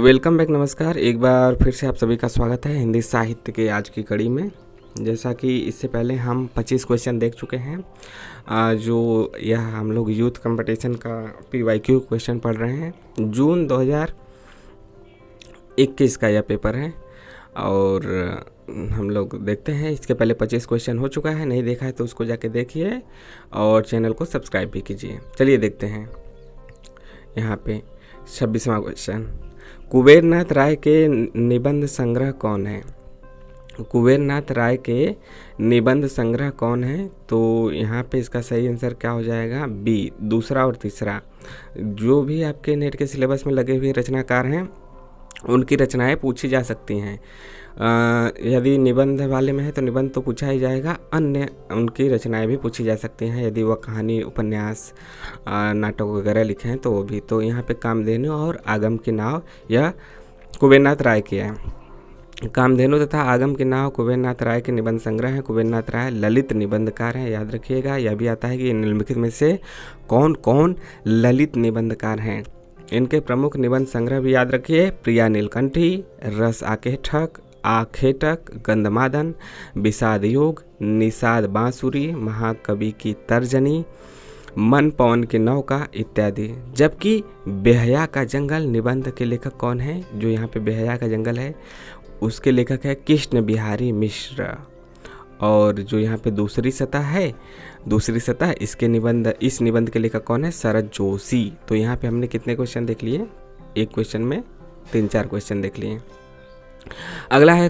Welcome back, नमस्कार। एक बार फिर से आप सभी का स्वागत है हिंदी साहित्य के आज की कड़ी में। जैसा कि इससे पहले हम 25 क्वेश्चन देख चुके हैं, जो यह हम लोग यूथ कंपटीशन का PYQ क्वेश्चन पढ़ रहे हैं। जून 2021 का यह पेपर है और हम लोग देखते हैं। इसके पहले 25 क्वेश्चन हो चुका है, नहीं देखा है तो उसको जाके देखिए और चैनल को सब्सक्राइब भी कीजिए। चलिए देखते हैं। यहाँ पे 26वां क्वेश्चन, कुबेरनाथ राय के निबंध संग्रह कौन है? कुबेरनाथ राय के निबंध संग्रह कौन है? तो यहाँ पे इसका सही आंसर क्या हो जाएगा? बी, दूसरा और तीसरा। जो भी आपके नेट के सिलेबस में लगे हुए रचनाकार हैं उनकी रचनाएं पूछी जा सकती हैं। यदि निबंध वाले में है तो निबंध तो पूछा ही जाएगा, अन्य उनकी रचनाएं भी पूछी जा सकती हैं। यदि वह कहानी, उपन्यास, नाटक वगैरह लिखे हैं तो वो भी। तो यहाँ पे कामधेनु और आगम की नाव यह कुबेरनाथ राय की है। कामधेनु तथा आगम की नाव कुबेरनाथ राय के निबंध संग्रह है। कुबेरनाथ राय ललित निबंधकार हैं, याद रखिएगा। यह भी आता है कि निम्नलिखित में से कौन कौन ललित निबंधकार हैं। इनके प्रमुख निबंध संग्रह भी याद रखिए: प्रिया नीलकंठी, रस आकेठक, आखेटक, गंधमादन, विषाद योग, निषाद बांसुरी, महाकवि की तर्जनी, मन पवन की नौका इत्यादि। जबकि बेहया का जंगल निबंध के लेखक कौन है? जो यहाँ पे बेहया का जंगल है उसके लेखक है कृष्ण बिहारी मिश्र। और जो यहाँ पे दूसरी सतह है, इस निबंध के लेखक कौन है? शरद जोशी। तो यहाँ पे हमने कितने क्वेश्चन देख लिए? एक क्वेश्चन में 3-4 क्वेश्चन देख लिए। अगला है,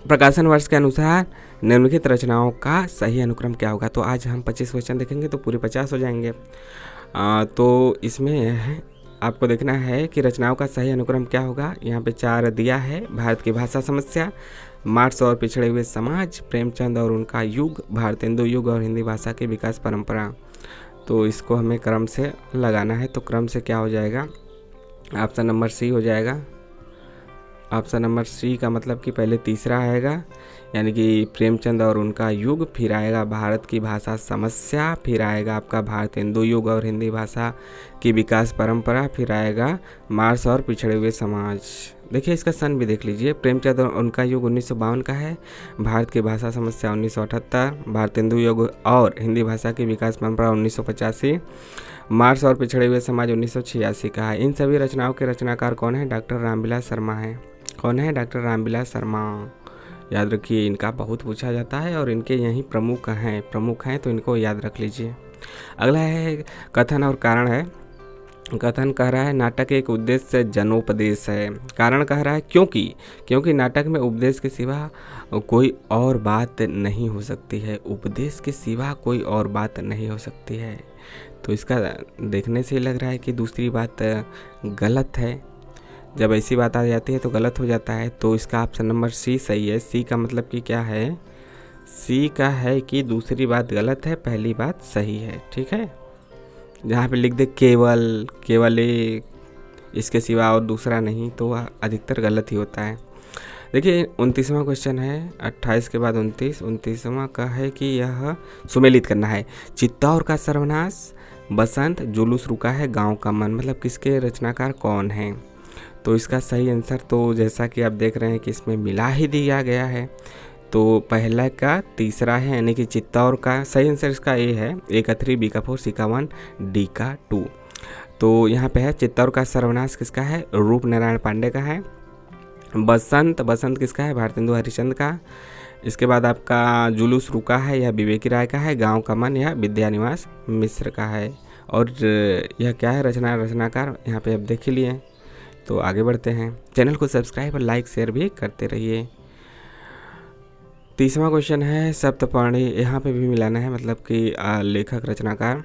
प्रकाशन वर्ष के अनुसार निम्नलिखित रचनाओं का सही अनुक्रम क्या होगा? तो आज हम 25 क्वेश्चन देखेंगे तो पूरे 50 हो जाएंगे। तो इसमें आपको देखना है कि रचनाओं का सही अनुक्रम क्या होगा। यहाँ पे 4 दिया है: भारत की भाषा समस्या, मार्क्स और पिछड़े हुए समाज, प्रेमचंद और उनका युग, भारतेंदु युग और हिंदी भाषा की विकास परंपरा। तो इसको हमें क्रम से लगाना है। तो क्रम से क्या हो जाएगा? ऑप्शन नंबर सी हो जाएगा। ऑप्शन नंबर सी का मतलब कि पहले तीसरा आएगा, यानी कि प्रेमचंद और उनका युग, फिर आएगा भारत की भाषा समस्या, फिर आएगा आपका भारतेंदु युग और हिंदी भाषा की विकास परंपरा, फिर आएगा मार्क्स और पिछड़े हुए समाज। देखिए इसका सन भी देख लीजिए। प्रेमचंद और उनका युग 1952 का है, भारत की भाषा समस्या 1978, भारतेंदु युग और हिंदी भाषा की विकास परंपरा 1985, मार्क्स और पिछड़े हुए समाज 1986 का है। इन सभी रचनाओं के रचनाकार कौन है? डॉक्टर रामविलास शर्मा है। कौन है? डॉक्टर रामविलास शर्मा। याद रखिए, इनका बहुत पूछा जाता है और इनके यही प्रमुख हैं तो इनको याद रख लीजिए। अगला है कथन और कारण है। कथन कह रहा है नाटक एक उद्देश्य से जनोपदेश है। कारण कह रहा है क्योंकि नाटक में उपदेश के सिवा कोई और बात नहीं हो सकती है। उपदेश के सिवा कोई और बात नहीं हो सकती है। तो इसका देखने से लग रहा है कि दूसरी बात गलत है। जब ऐसी बात आ जाती है तो गलत हो जाता है। तो इसका ऑप्शन नंबर सी सही है। सी का मतलब कि क्या है? सी का है कि दूसरी बात गलत है, पहली बात सही है। ठीक है, जहाँ पे लिख दे केवल एक, इसके सिवा और दूसरा नहीं, तो वह अधिकतर गलत ही होता है। देखिए 29वां क्वेश्चन है, 28 के बाद 29वां का है कि यह सुमेलित करना है। चित्तौर का सर्वनाश, बसंत, जुलूस रुका है, गाँव का मन। मतलब किसके रचनाकार कौन है? तो इसका सही आंसर तो जैसा कि आप देख रहे हैं कि इसमें मिला ही दिया गया है। तो पहला का तीसरा है, यानी कि चित्तौर का सही आंसर इसका ए है। ए का 3, बी का 4, सी का 1, डी का 2। तो यहाँ पे है चित्तौर का सर्वनाश किसका है? रूप नारायण पांडे का है। बसंत किसका है? भारतेंदु हरिश्चंद्र का। इसके बाद आपका जुलूस रुका है, यह विवेकी राय का है। गाँव का मन यह विद्यानिवास मिश्र का है। और यह क्या है? रचनाकार यहाँ पे आप देख ही लिए। तो आगे बढ़ते हैं। चैनल को सब्सक्राइब और लाइक शेयर भी करते रहिए। 30वां क्वेश्चन है सप्तपर्णी। यहाँ पे भी मिलाना है, मतलब कि लेखक रचनाकार,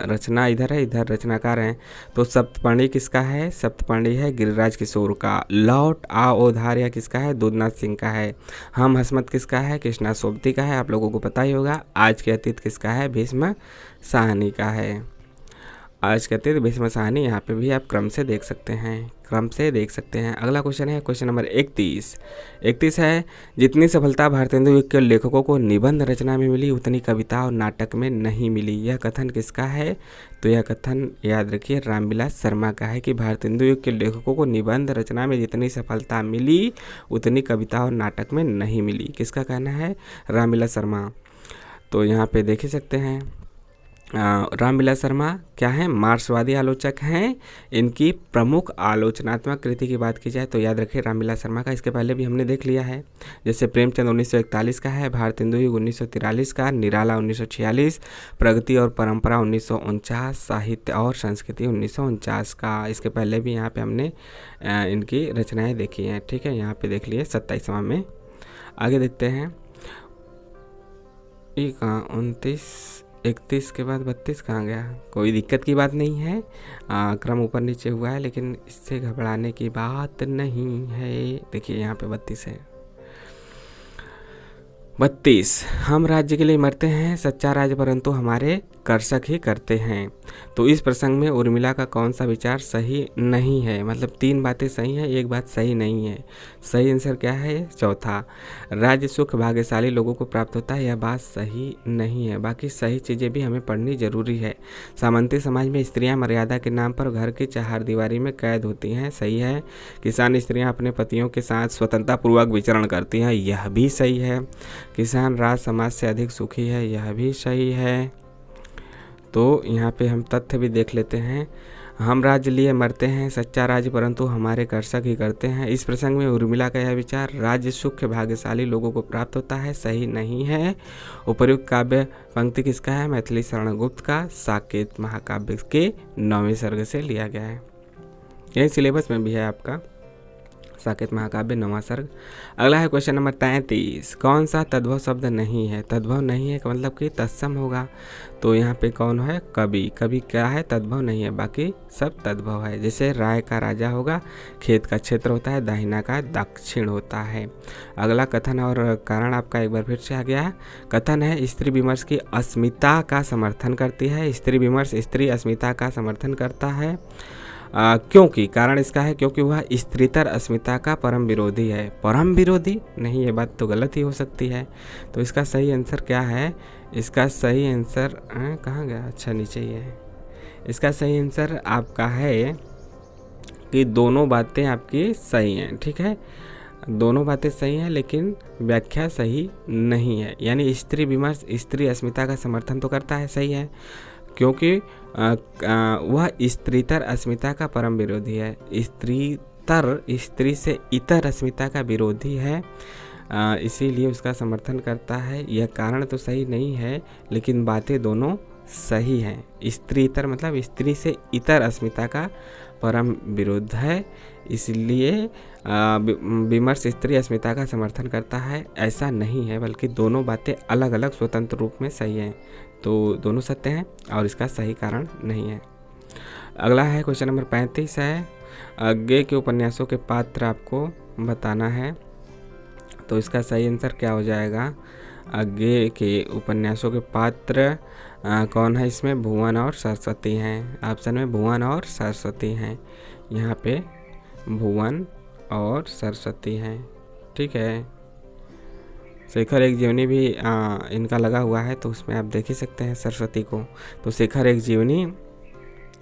रचना इधर है, इधर रचनाकार हैं। तो सप्तपर्णी किसका है? सप्तपर्णी है गिरिराज किशोर का। लौट आओ धारिया किसका है? दूधनाथ सिंह का है। हम हसमत किसका है? कृष्णा सोबती का है, आप लोगों को पता ही होगा। आज के अतीत किसका है? भीष्म साहनी का है। आज कहते हैं भीष्म साहनी, यहाँ पे भी आप क्रम से देख सकते हैं। अगला क्वेश्चन है क्वेश्चन नंबर 31 है, जितनी सफलता भारतेंदु के लेखकों को निबंध रचना में मिली उतनी कविता और नाटक में नहीं मिली। यह कथन किसका है? तो यह कथन याद रखिए रामविलास शर्मा का है कि भारतेंदु युग के लेखकों को निबंध रचना में जितनी सफलता मिली उतनी कविता और नाटक में नहीं मिली। किसका कहना है? रामविलास शर्मा। तो यहाँ पे देख ही सकते हैं रामविलास शर्मा क्या हैं? मार्क्सवादी आलोचक हैं। इनकी प्रमुख आलोचनात्मक कृति की बात की जाए तो याद रखिए रामविलास शर्मा का, इसके पहले भी हमने देख लिया है। जैसे प्रेमचंद 1941 का है, भारतेंदु युग 1943 का, निराला 1946, प्रगति और परंपरा 1949, साहित्य और संस्कृति 1949 का। इसके पहले भी यहाँ पे हमने इनकी रचनाएँ देखी हैं। ठीक है, यहाँ पे देख लिए 27वां में। आगे देखते हैं 31 के बाद 32 कहाँ गया? कोई दिक्कत की बात नहीं है, क्रम ऊपर नीचे हुआ है लेकिन इससे घबराने की बात नहीं है। देखिए यहाँ पे 32 है। 32, हम राज्य के लिए मरते हैं, सच्चा राज्य परंतु हमारे कर्षक ही करते हैं। तो इस प्रसंग में उर्मिला का कौन सा विचार सही नहीं है? मतलब 3 बातें सही हैं, एक बात सही नहीं है। सही आंसर क्या है? चौथा, राज्य सुख भाग्यशाली लोगों को प्राप्त होता है, यह बात सही नहीं है। बाकी सही चीज़ें भी हमें पढ़नी जरूरी है। सामंती समाज में स्त्रियां मर्यादा के नाम पर घर की चहारदीवारी में कैद होती हैं, सही है। किसान स्त्रियां अपने पतियों के साथ स्वतंत्रतापूर्वक विचरण करती हैं, यह भी सही है। किसान राज समाज से अधिक सुखी है, यह भी सही है। तो यहाँ पे हम तथ्य भी देख लेते हैं। हम राज्य लिए मरते हैं, सच्चा राज्य परंतु हमारे कर्षक ही करते हैं। इस प्रसंग में उर्मिला का यह विचार राज्य सुख भाग्यशाली लोगों को प्राप्त होता है, सही नहीं है। उपर्युक्त काव्य पंक्ति किसका है? मैथिली शरण गुप्त का, साकेत महाकाव्य के 9वें सर्ग से लिया गया है। यही सिलेबस में भी है आपका, साकेत महाकाव्य 9वां सर्ग। अगला है क्वेश्चन नंबर 33, कौन सा तद्भव शब्द नहीं है? तद्भव नहीं है का मतलब कि तत्सम होगा। तो यहाँ पे कौन है? कवि। कवि क्या है? तद्भव नहीं है, बाकी सब तद्भव है। जैसे राय का राजा होगा, खेत का क्षेत्र होता है, दाहिना का दक्षिण होता है। अगला कथन और कारण आपका एक बार फिर से आ गया। कथन है स्त्री विमर्श की अस्मिता का समर्थन करती है। स्त्री विमर्श स्त्री अस्मिता का समर्थन करता है क्योंकि, कारण इसका है क्योंकि वह स्त्रीतर अस्मिता का परम विरोधी है। परम विरोधी नहीं, ये बात तो गलत ही हो सकती है। तो इसका सही आंसर क्या है? इसका सही आंसर कहाँ गया? अच्छा नीचे ही है। इसका सही आंसर आपका है कि दोनों बातें आपकी सही हैं। ठीक है, दोनों बातें सही हैं लेकिन व्याख्या सही नहीं है। यानी स्त्री विमर्श स्त्री अस्मिता का समर्थन तो करता है, सही है, क्योंकि वह स्त्रीतर अस्मिता का परम विरोधी है। स्त्रीतर स्त्री से इतर अस्मिता का विरोधी है, इसीलिए उसका समर्थन करता है। यह कारण तो सही नहीं है लेकिन बातें दोनों सही हैं। स्त्रीतर मतलब स्त्री से इतर अस्मिता का परम विरोध है, इसलिए विमर्श स्त्री अस्मिता का समर्थन करता है, ऐसा नहीं है, बल्कि दोनों बातें अलग अलग स्वतंत्र रूप में सही हैं। तो दोनों सत्य हैं और इसका सही कारण नहीं है। अगला है क्वेश्चन नंबर 35 है, आगे के उपन्यासों के पात्र आपको बताना है। तो इसका सही आंसर क्या हो जाएगा? आगे के उपन्यासों के पात्र कौन है? इसमें भुवन और सरस्वती हैं। ऑप्शन में भुवन और सरस्वती हैं, यहाँ पे भुवन और सरस्वती हैं। ठीक है, शेखर एक जीवनी भी इनका लगा हुआ है, तो उसमें आप देख ही सकते हैं सरस्वती को। तो शेखर एक जीवनी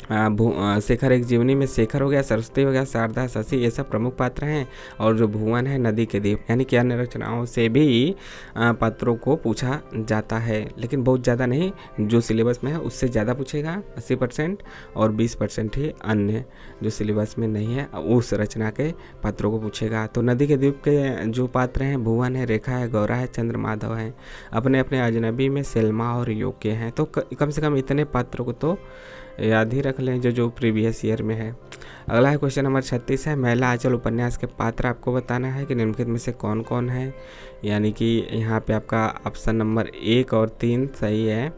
शेखर एक जीवनी में शेखर हो गया, सरस्वती हो गया, शारदा, शशि, ये सब प्रमुख पात्र हैं। और जो भुवन है नदी के द्वीप, यानी कि अन्य रचनाओं से भी पात्रों को पूछा जाता है, लेकिन बहुत ज़्यादा नहीं। जो सिलेबस में है उससे ज़्यादा पूछेगा 80%, और 20% ही अन्य जो सिलेबस में नहीं है उस रचना के पात्रों को पूछेगा। तो नदी के द्वीप के जो पात्र हैं भुवन है, रेखा है, गौरा है, चंद्रमाधव हैं। अपने अपने अजनबी में सेल्मा और योग्य हैं। तो कम से कम इतने पात्रों को तो याद ही रख लें जो प्रीवियस ईयर में है। अगला है क्वेश्चन नंबर 36 है, महिला आंचल उपन्यास के पात्र आपको बताना है कि निम्नलिखित में से कौन कौन है। यानी कि यहाँ पे आपका ऑप्शन नंबर 1 और 3 सही है,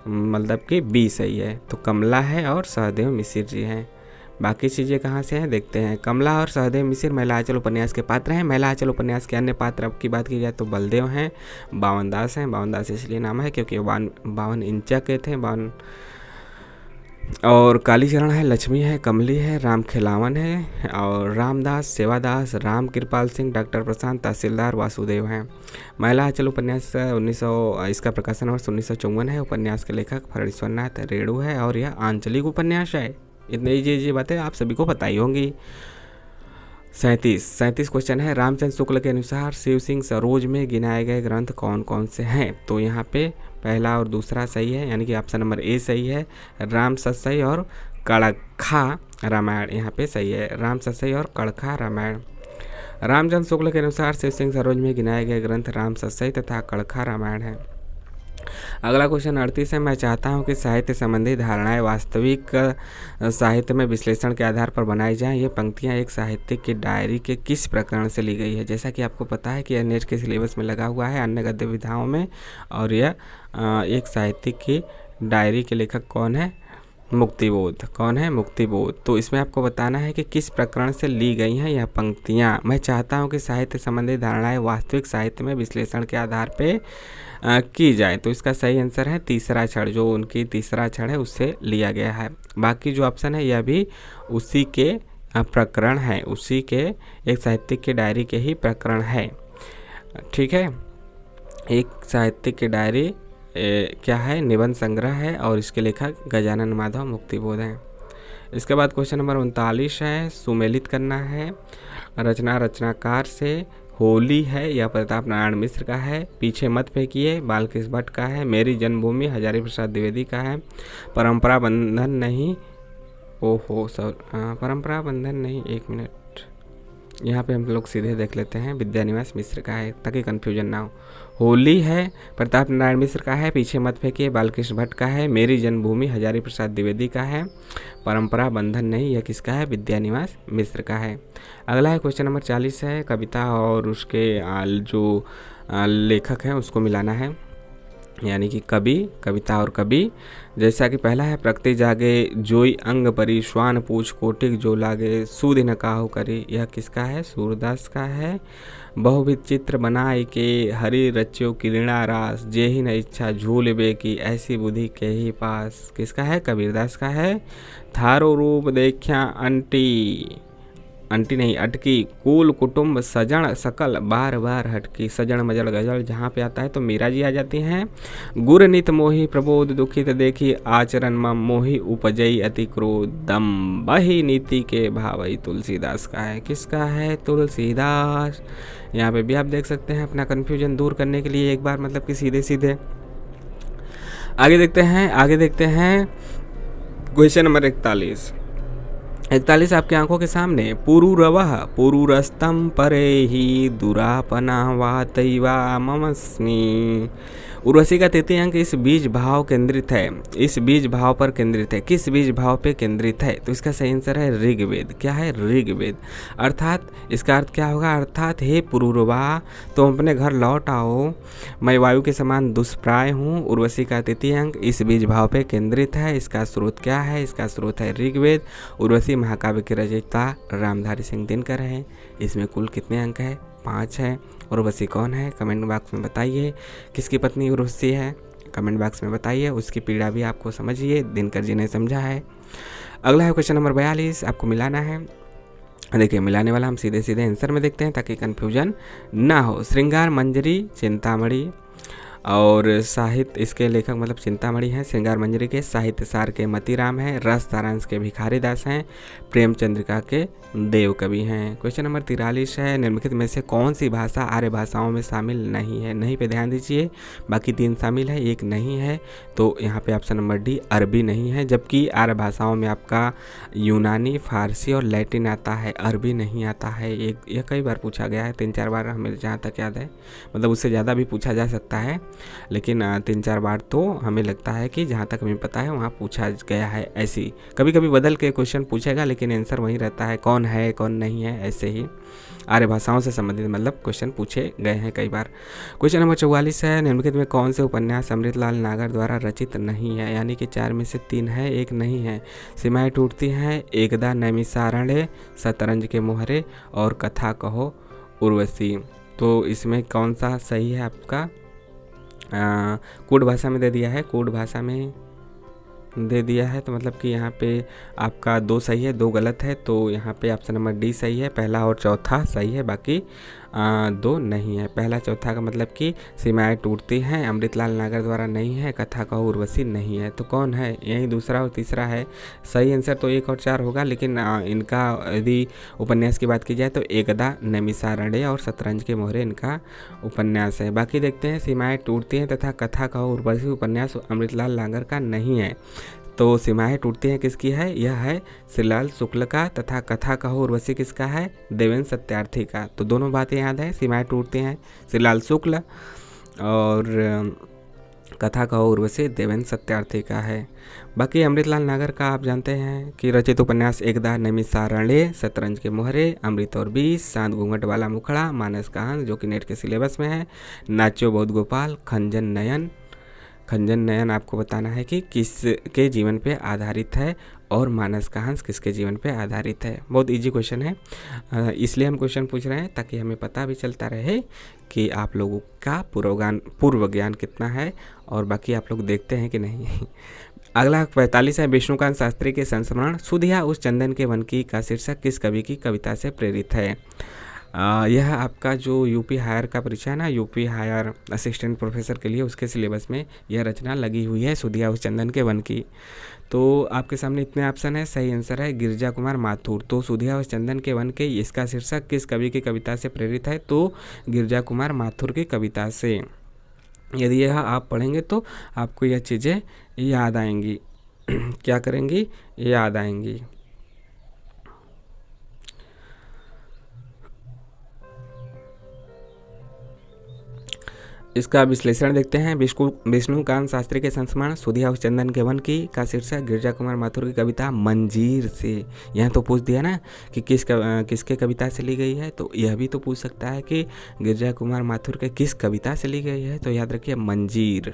मतलब कि बी सही है। तो कमला है और सहदेव मिश्र जी हैं। बाकी चीज़ें कहाँ से हैं देखते हैं। कमला और सहदेव मिश्र महिला आंचल उपन्यास के पात्र हैं। महिला आंचल उपन्यास के अन्य पात्र की बात की जाए तो बलदेव हैं, बावन दास हैं। बावन दास इसलिए नाम है क्योंकि 52 इंचा के थे, और कालीचरण है, लक्ष्मी है, कमली है, राम खिलावन है, और रामदास, सेवादास, राम कृपाल सिंह, डॉक्टर प्रशांत, तहसीलदार वासुदेव हैं। महिला आंचल उपन्यास 1900, इसका प्रकाशन वर्ष 1954 है। उपन्यास के लेखक फणीश्वरनाथ रेणु है और यह आंचलिक उपन्यास है। इतनी ये बातें आप सभी को पता ही होंगी। 37 क्वेश्चन है। रामचंद्र शुक्ल के अनुसार शिव सिंह सरोज में गिनाए गए ग्रंथ कौन कौन से हैं? तो यहाँ पे पहला और दूसरा सही है, यानी कि ऑप्शन नंबर ए सही है। राम सतसई और कड़खा रामायण यहाँ पे सही है। राम सतसई और कड़खा रामायण। रामचंद्र शुक्ल के अनुसार शिव सिंह सरोज में गिनाए गए ग्रंथ राम सतसई तथा कड़खा रामायण है। अगला क्वेश्चन 38 है। मैं चाहता हूं कि साहित्य संबंधी धारणाएं वास्तविक साहित्य में विश्लेषण के आधार पर बनाई जाएं। ये पंक्तियां एक साहित्यिक की डायरी के किस प्रकरण से ली गई है? जैसा कि आपको पता है कि यह नेट के सिलेबस में लगा हुआ है, अन्य गद्य विधाओं में। और यह एक साहित्यिक की डायरी के लेखक कौन है? मुक्तिबोध। कौन है? मुक्तिबोध। तो इसमें आपको बताना है कि किस प्रकरण से ली गई हैं यह पंक्तियाँ। मैं चाहता हूँ कि साहित्य संबंधी धारणाएं वास्तविक साहित्य में विश्लेषण के आधार पे की जाए। तो इसका सही आंसर है तीसरा क्षण, जो उनकी तीसरा क्षण है उससे लिया गया है। बाकी जो ऑप्शन है यह भी उसी के प्रकरण है, उसी के एक साहित्यिक की डायरी के ही प्रकरण है। ठीक है, एक साहित्यिक की डायरी क्या है? निबंध संग्रह है और इसके लेखक गजानन माधव मुक्तिबोध हैं। इसके बाद क्वेश्चन नंबर 39 है। सुमेलित करना है। रचनाकार से होली है या प्रताप नारायण मिश्र का है? पीछे मत फेंकिए बालकृष्ण भट्ट का है। मेरी जन्मभूमि हजारी प्रसाद द्विवेदी का है। परंपरा बंधन नहीं, ओहो सर, परंपरा बंधन नहीं, एक मिनट, यहाँ पे हम लोग सीधे देख लेते हैं, विद्यानिवास मिश्र का है ताकि कन्फ्यूजन ना हो। होली है प्रताप नारायण मिश्र का है। पीछे मत फेंकिए बालकृष्ण भट्ट का है। मेरी जन्मभूमि हजारी प्रसाद द्विवेदी का है। परंपरा बंधन नहीं, यह किसका है? विद्यानिवास मिश्र का है। अगला है क्वेश्चन नंबर 40 है। कविता और उसके जो लेखक हैं उसको मिलाना है, यानी कि कवि, कविता और कवि। जैसा कि पहला है, प्रकृति जागे जोई अंग परी, श्वान पूछ कोटिक जो लागे, सूद न काहू करी, यह किसका है? सूरदास का है। बहुविध चित्र बनाए के हरि रच्यो किरणा रास, जे ही न इच्छा झूल बे की, ऐसी बुद्धि के ही पास, किसका है? कबीरदास का है। थारो रूप देखा अंटी, अंटी नहीं अटकी, कुल कुटुंब सजन सकल बार बार हटकी, सजन मजल गजल जहाँ पे आता है तो मीरा जी आ जाती हैं। गुर नित मोहि प्रबोध दुखित देखी, आचरण मम मोहि उपजई अति क्रोधम, बही नीति के भावई, तुलसीदास का है। किसका है? तुलसीदास। यहाँ पे भी आप देख सकते हैं अपना कन्फ्यूजन दूर करने के लिए एक बार, मतलब कि सीधे सीधे आगे देखते हैं क्वेश्चन नंबर 41 आपकी आंखों के सामने। पुरुरवः पुरुरस्तम परे ही दुरापना वातैवा ममस्मि। उर्वशी का तृतीय अंक इस बीज भाव केंद्रित है, इस बीज भाव पर केंद्रित है। किस बीज भाव पे केंद्रित है? तो इसका सही आंसर है ऋग्वेद। क्या है? ऋग्वेद। अर्थात इसका अर्थ क्या होगा? अर्थात हे पुरुरवा, तुम अपने घर लौट आओ, मैं वायु के समान दुष्प्राय हूँ। उर्वशी का तृतीय अंक इस बीज भाव पे केंद्रित है। इसका स्रोत क्या है? इसका स्रोत है ऋग्वेद। उर्वशी महाकाव्य के रचयिता रामधारी सिंह दिनकर हैं। इसमें कुल कितने अंक है? 5 है। उर्वशी कौन है? कमेंट बॉक्स में बताइए। किसकी पत्नी उर्वशी है? कमेंट बॉक्स में बताइए। उसकी पीड़ा भी आपको समझिए, दिनकर जी ने समझा है। अगला है क्वेश्चन नंबर 42, आपको मिलाना है। देखिए, मिलाने वाला हम सीधे सीधे आंसर में देखते हैं ताकि कन्फ्यूजन ना हो। श्रृंगार मंजरी चिंतामणि, और साहित्य इसके लेखक मतलब चिंतामणि हैं। श्रृंगार मंजरी के साहित्यसार के मतीराम हैं। रस सारांश के भिखारीदास हैं। प्रेमचंद्रिका के देव कवि हैं। क्वेश्चन नंबर 43 है। निम्नलिखित में से कौन सी भाषा आर्य भाषाओं में शामिल नहीं है? नहीं पे ध्यान दीजिए, बाकी 3 शामिल है, एक नहीं है। तो यहाँ पे ऑप्शन नंबर डी अरबी नहीं है, जबकि आर्य भाषाओं में आपका यूनानी, फारसी और लैटिन आता है, अरबी नहीं आता है। यह कई बार पूछा गया है, 3-4 बार हमें जहाँ तक याद है, मतलब उससे ज़्यादा भी पूछा जा सकता है, लेकिन 3-4 बार तो हमें लगता है कि जहाँ तक हमें पता है वहाँ पूछा गया है। ऐसी कभी कभी बदल के क्वेश्चन पूछेगा, लेकिन आंसर वही रहता है, कौन है कौन नहीं है। ऐसे ही आर्य भाषाओं से संबंधित मतलब क्वेश्चन पूछे गए हैं कई बार। क्वेश्चन नंबर 44 है। निम्नलिखित में कौन से उपन्यास अमृतलाल नागर द्वारा रचित नहीं है? यानी कि 4 में से 3 है, एक नहीं है। सीमाएं टूटती हैं, एकदा नैमिषारण्य, शतरंज के मोहरे और कथा कहो उर्वशी। तो इसमें कौन सा सही है आपका? कूट भाषा में दे दिया है। कूट भाषा में दे दिया है, तो मतलब कि यहाँ पे आपका 2 सही है 2 गलत है, तो यहाँ पे ऑप्शन नंबर डी सही है, पहला और चौथा सही है, बाकी 2 नहीं है। पहला चौथा का मतलब कि सीमाएं टूटती हैं अमृतलाल नागर द्वारा नहीं है, कथा कहो उर्वशी नहीं है, तो कौन है? यही दूसरा और तीसरा है। सही आंसर तो 1 और 4 होगा, लेकिन इनका यदि उपन्यास की बात की जाए तो एकदा नैमिषारण्य और शतरंज के मोहरे इनका उपन्यास है। बाकी देखते हैं, सीमाएं टूटती हैं तथा कथा कहो उर्वशी उपन्यास अमृतलाल नागर का नहीं है, तो सीमाएं टूटती हैं किसकी है? यह है श्रीलाल शुक्ल का, तथा कथा कहो उर्वशी किसका है? देवेंद्र सत्यार्थी का। तो दोनों बातें याद है, सीमाएं टूटती हैं श्रीलाल शुक्ल और कथा कहो उर्वशी देवेंद्र सत्यार्थी का है। बाकी अमृतलाल नागर का आप जानते हैं कि रचित उपन्यास एकदा नैमिषारण्य, शतरंज के मोहरे, अमृत और 20, शांत घूंघट वाला मुखड़ा, मानस का हंस जो कि नेट के सिलेबस में है, नाच्यो बहुत गोपाल, खंजन नयन। खंजन नयन आपको बताना है कि किसके जीवन पे आधारित है और मानस का हंस किसके जीवन पे आधारित है। बहुत इजी क्वेश्चन है, इसलिए हम क्वेश्चन पूछ रहे हैं ताकि हमें पता भी चलता रहे कि आप लोगों का पूर्व ज्ञान कितना है, और बाकी आप लोग देखते हैं कि नहीं। अगला 45 है, विष्णुकांत शास्त्री के संस्मरण सुधिया उस चंदन के वन की का शीर्षक किस कवि की कविता से प्रेरित है? यह आपका जो यूपी हायर का परीक्षा है ना, यूपी हायर असिस्टेंट प्रोफेसर के लिए, उसके सिलेबस में यह रचना लगी हुई है, सुधिया उस चंदन के वन की। तो आपके सामने इतने ऑप्शन है, सही आंसर है गिरिजा कुमार माथुर। तो सुधिया उस चंदन के वन के इसका शीर्षक किस कवि की कविता से प्रेरित है? तो गिरिजा कुमार माथुर की कविता से। यदि यह आप पढ़ेंगे तो आपको यह चीज़ें याद आएंगी। क्या करेंगी? याद आएंगी। इसका विश्लेषण देखते हैं। विष्णुकांत शास्त्री के संस्मरण सुधिया उस चंदन के वन की का शीर्षक गिरिजा कुमार माथुर की कविता मंजीर से। यहाँ तो पूछ दिया ना कि किसके कविता से ली गई है, तो यह भी तो पूछ सकता है कि गिरिजा कुमार माथुर के किस कविता से ली गई है, तो याद रखिए मंजीर।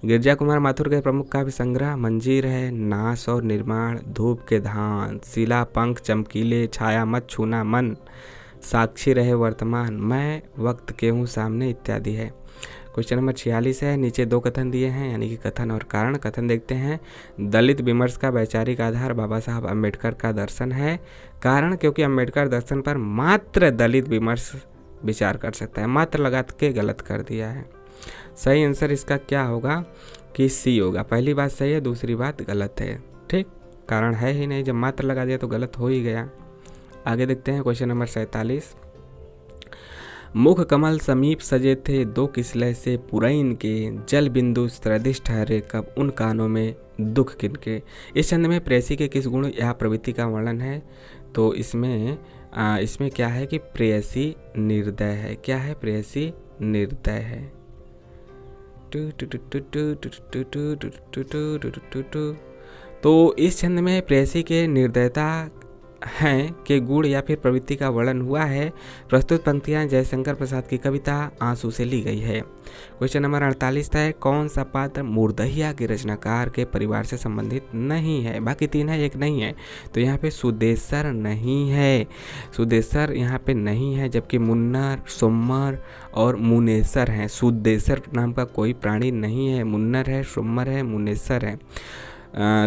गिरिजा कुमार माथुर के प्रमुख काव्य संग्रह मंजीर है, नाश और निर्माण, धूप के धान, शिला पंख चमकीले, छाया मत छूना मन, साक्षी रहे वर्तमान, मैं वक्त के हूँ सामने इत्यादि है। क्वेश्चन नंबर 46 है, नीचे 2 कथन दिए हैं, यानी कि कथन और कारण। कथन देखते हैं, दलित विमर्श का वैचारिक आधार बाबा साहब अम्बेडकर का दर्शन है। कारण, क्योंकि अम्बेडकर दर्शन पर मात्र दलित विमर्श विचार कर सकता है। मात्र लगा के गलत कर दिया है। सही आंसर इसका क्या होगा कि सी होगा। पहली बात सही है, दूसरी बात गलत है। ठीक, कारण है ही नहीं, जब मात्र लगा दिया तो गलत हो ही गया। आगे देखते हैं क्वेश्चन नंबर 47। मुख कमल समीप सजे थे 2 किसलय से पुरैन के, जल बिंदु सदृश ठहरे कब उन कानों में दुख किनके। इस छंद में प्रेयसी के किस गुण या प्रवृत्ति का वर्णन है? तो इसमें क्या है कि प्रेयसी निर्दय है। क्या है? प्रेयसी निर्दय है। तो इस छंद में प्रेयसी के निर्दयता हैं के गुण या फिर प्रवृत्ति का वर्णन हुआ है। प्रस्तुत पंक्तियां जयशंकर प्रसाद की कविता आंसू से ली गई है। क्वेश्चन नंबर 48 है, कौन सा पात्र मुर्दहिया के रचनाकार के परिवार से संबंधित नहीं है? बाकी 3 है, एक नहीं है, तो यहाँ पे सुदेसर नहीं है। सुदेसर यहाँ पे नहीं है, जबकि मुन्नर, सोमर और मुनेसर हैं। सुदेसर नाम का कोई प्राणी नहीं है। मुन्नर है, सोमर है, मुनेसर है।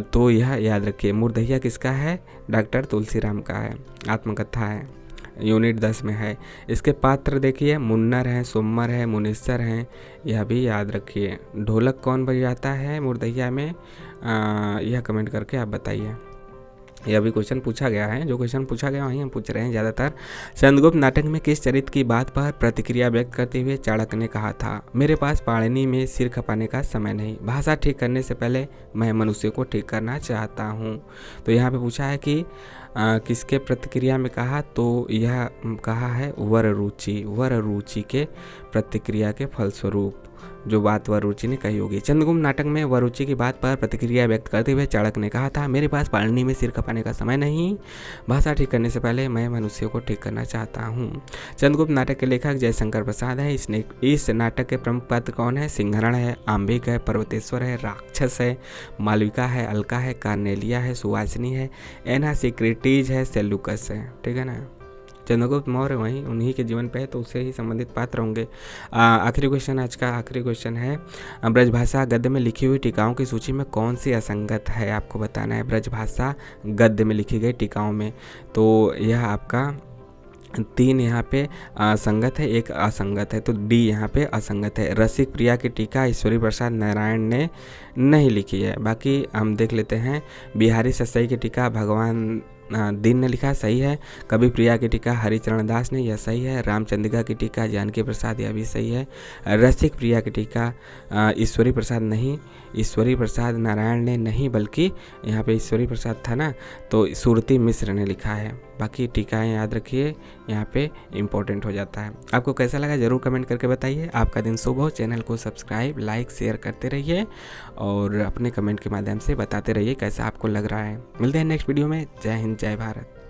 तो यह याद रखिए। मुर्दहिया किसका है? डॉक्टर तुलसीराम का है। आत्मकथा है, यूनिट 10 में है। इसके पात्र देखिए, मुन्नर है, सोमर है, मुनेसर हैं, यह भी याद रखिए। ढोलक कौन बजाता है मुर्दहिया में? यह कमेंट करके आप बताइए। यह भी क्वेश्चन पूछा गया है, जो क्वेश्चन पूछा गया वहीं हम पूछ रहे हैं ज़्यादातर। चंद्रगुप्त नाटक में किस चरित्र की बात पर प्रतिक्रिया व्यक्त करते हुए चाणक्य ने कहा था, मेरे पास पाणिनि में सिर खपाने का समय नहीं, भाषा ठीक करने से पहले मैं मनुष्य को ठीक करना चाहता हूँ। तो यहाँ पे पूछा है कि किसके प्रतिक्रिया में कहा, तो यह कहा है वर रुचि के प्रतिक्रिया के फलस्वरूप जो बात वरुचि ने कही होगी। चंद्रगुप्त नाटक में वरुचि की बात पर प्रतिक्रिया व्यक्त करते हुए चाणक्य ने कहा था, मेरे पास पाणिनि में सिर खपाने का समय नहीं, भाषा ठीक करने से पहले मैं मनुष्य को ठीक करना चाहता हूँ। चंद्रगुप्त नाटक के लेखक जयशंकर प्रसाद है। इस नाटक के प्रमुख पात्र कौन है? सिंहरण है, आम्बिक है, पर्वतेश्वर है, राक्षस है, मालविका है, अलका है, कार्नेलिया है, सुवासिनी है, एना सिक्रेटिज है, सेल्यूकस है। ठीक है ना, चंद्रगुप्त मौर्य वहीं उन्हीं के जीवन पे है, तो उससे ही संबंधित पात्र होंगे। आखिरी क्वेश्चन, आज का आखिरी क्वेश्चन है, ब्रजभाषा गद्य में लिखी हुई टीकाओं की सूची में कौन सी असंगत है, आपको बताना है। ब्रजभाषा गद्य में लिखी गई टीकाओं में, तो यह आपका 3 यहाँ पे संगत है, 1 असंगत है, तो डी यहाँ पे असंगत है। रसिक प्रिया की टीका ईश्वरी प्रसाद नारायण ने नहीं लिखी है। बाकी हम देख लेते हैं, बिहारी सस्सई की टीका भगवान दीन ने लिखा, सही है। कवि प्रिया की टीका हरिचरण दास ने, यह सही है। रामचंद्रिका की टीका जानकी प्रसाद, यह भी सही है। रसिक प्रिया की टीका ईश्वरी प्रसाद नहीं, ईश्वरी प्रसाद नारायण ने नहीं, बल्कि यहाँ पे ईश्वरी प्रसाद था ना, तो सुरती मिश्र ने लिखा है। बाकी टीकाएँ याद रखिए, यहाँ पे इम्पोर्टेंट हो जाता है। आपको कैसा लगा ज़रूर कमेंट करके बताइए। आपका दिन शुभ हो। चैनल को सब्सक्राइब, लाइक, शेयर करते रहिए और अपने कमेंट के माध्यम से बताते रहिए कैसा आपको लग रहा है। मिलते हैं नेक्स्ट वीडियो में। जय हिंद, जय भारत।